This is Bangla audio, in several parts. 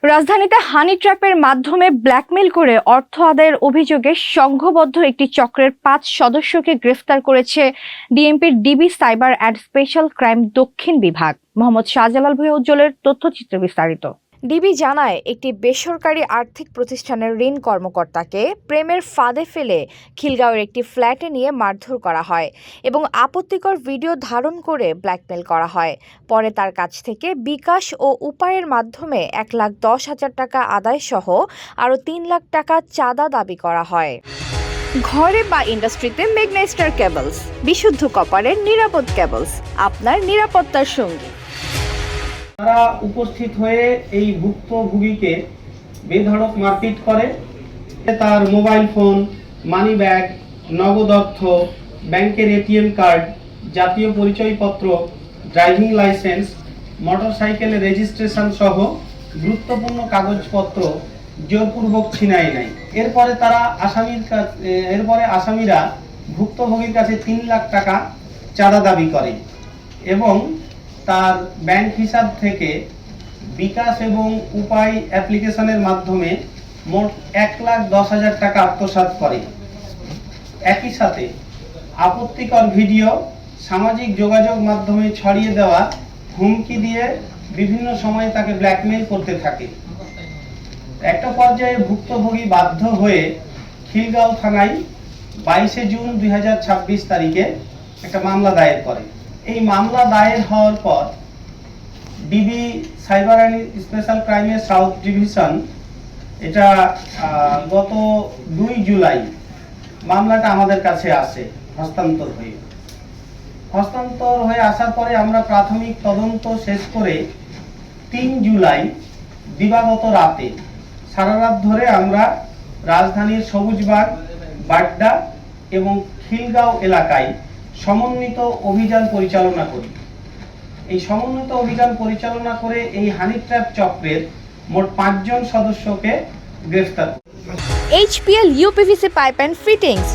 রাজধানীতে হানি ট্র্যাপের মাধ্যমে ব্ল্যাকমেইল করে অর্থ আদায়ের অভিযোগে সংঘবদ্ধ একটি চক্রের ৫ সদস্যকে গ্রেফতার করেছে ডিএমপির DB cyber and special crime দক্ষিণ বিভাগ। মোহাম্মদ শাহজালাল ভূঁইয়া উজ্জ্বলের তথ্যচিত্রে বিস্তারিত। ডিবি জানায়, একটি বেসরকারি আর্থিক প্রতিষ্ঠানের ঋণ কর্মকর্তাকে প্রেমের ফাঁদে ফেলে খিলগাঁওয়ের একটি ফ্ল্যাটে নিয়ে মারধর করা হয় এবং আপত্তিকর ভিডিও ধারণ করে ব্ল্যাকমেল করা হয়। পরে তার কাছ থেকে বিকাশ ও উপায়ের মাধ্যমে ১,১০,০০০ টাকা আদায় সহ আরও ৩ লাখ টাকা চাঁদা দাবি করা হয়। ঘরে বা ইন্ডাস্ট্রিতে মেঘনা স্টার কেবলস, বিশুদ্ধ কপারের নিরাপদ কেবলস, আপনার নিরাপত্তার সঙ্গী। তারা উপস্থিত হয়ে এই ভুক্তভোগীকে বেধড়ক মারপিট করে। তার মোবাইল ফোন, মানি ব্যাগ, নগদ অর্থ, ব্যাংকের এটিএম কার্ড, জাতীয় পরিচয়পত্র, ড্রাইভিং লাইসেন্স, মোটরসাইকেলের রেজিস্ট্রেশন সহ গুরুত্বপূর্ণ কাগজপত্র জোরপূর্বক ছিনাই নেয়। এরপরে আসামিরা ভুক্তভোগীর কাছে ৩ লাখ টাকা চাঁদা দাবি করে এবং তার ব্যাংক হিসাব থেকে বিকাশ এবং উপায় অ্যাপ্লিকেশনের মাধ্যমে মোট ১,১০,০০০ টাকা আত্মসাৎ করে। একই সাথে আপত্তিকর ভিডিও সামাজিক যোগাযোগ মাধ্যমে ছড়িয়ে দেওয়া, হুমকি দিয়ে বিভিন্ন সময়ে তাকে ব্ল্যাকমেইল করতে থাকে। একটা পর্যায়ে ভুক্তভোগী বাধ্য হয়ে খিলগাঁও থানায় ২২ জুন ২০২৬ তারিখে একটা মামলা দায়ের করে। এই মামলা দায়ের হওয়ার পর ডিবি সাইবার অ্যান্ড স্পেশাল ক্রাইমের সাউথ ডিভিশন এটা গত ২ জুলাই মামলাটা আমাদের কাছে আসে হস্তান্তর হয়ে আসার পরে আমরা প্রাথমিক তদন্ত শেষ করে ৩ জুলাই দিবাগত রাতে সারা রাত ধরে আমরা রাজধানীর সবুজবাগ, বাড্ডা এবং খিলগাঁও এলাকায় সমন্বিত অভিযান পরিচালনা করি। এই সমন্বিত অভিযান পরিচালনা করে এই হানি ট্র্যাপ চক্রের মোট ৫ জন সদস্যকে গ্রেফতার করি। HPL uPVC pipe and fittings,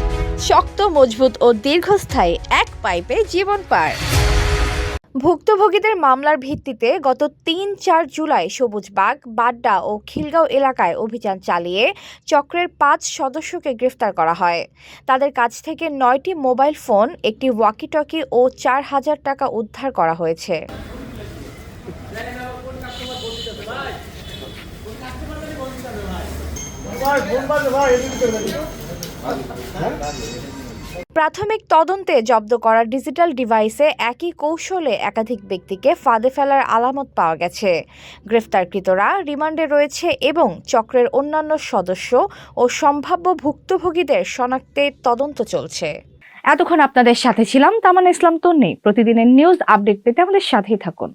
শক্ত, মজবুত ও দীর্ঘস্থায়ী, এক পাইপে জীবন পার। ভুক্তভোগীদের মামলার ভিত্তিতে গত ৩-৪ জুলাই সবুজবাগ, বাড্ডা ও খিলগাঁও এলাকায় অভিযান চালিয়ে চক্রের ৫ সদস্যকে গ্রেফতার করা হয়। তাদের কাছ থেকে ৯টি মোবাইল ফোন, একটি ওয়াকিটকি ও ৪,০০০ টাকা উদ্ধার করা হয়েছে। প্রাথমিক তদন্তে জব্দ করা ডিজিটাল ডিভাইসে একই কৌশলে একাধিক ব্যক্তিকে ফাঁদে ফেলার আলামত পাওয়া গেছে। গ্রেফতারকৃতরা রিমান্ডে রয়েছে এবং চক্রের অন্যান্য সদস্য ও সম্ভাব্য ভুক্তভোগীদের শনাক্তের তদন্ত চলছে। এতক্ষণ আপনাদের সাথে ছিলাম তামান্না ইসলাম তন্নি। প্রতিদিনের নিউজ আপডেট পেতে আমাদের সাথেই থাকুন।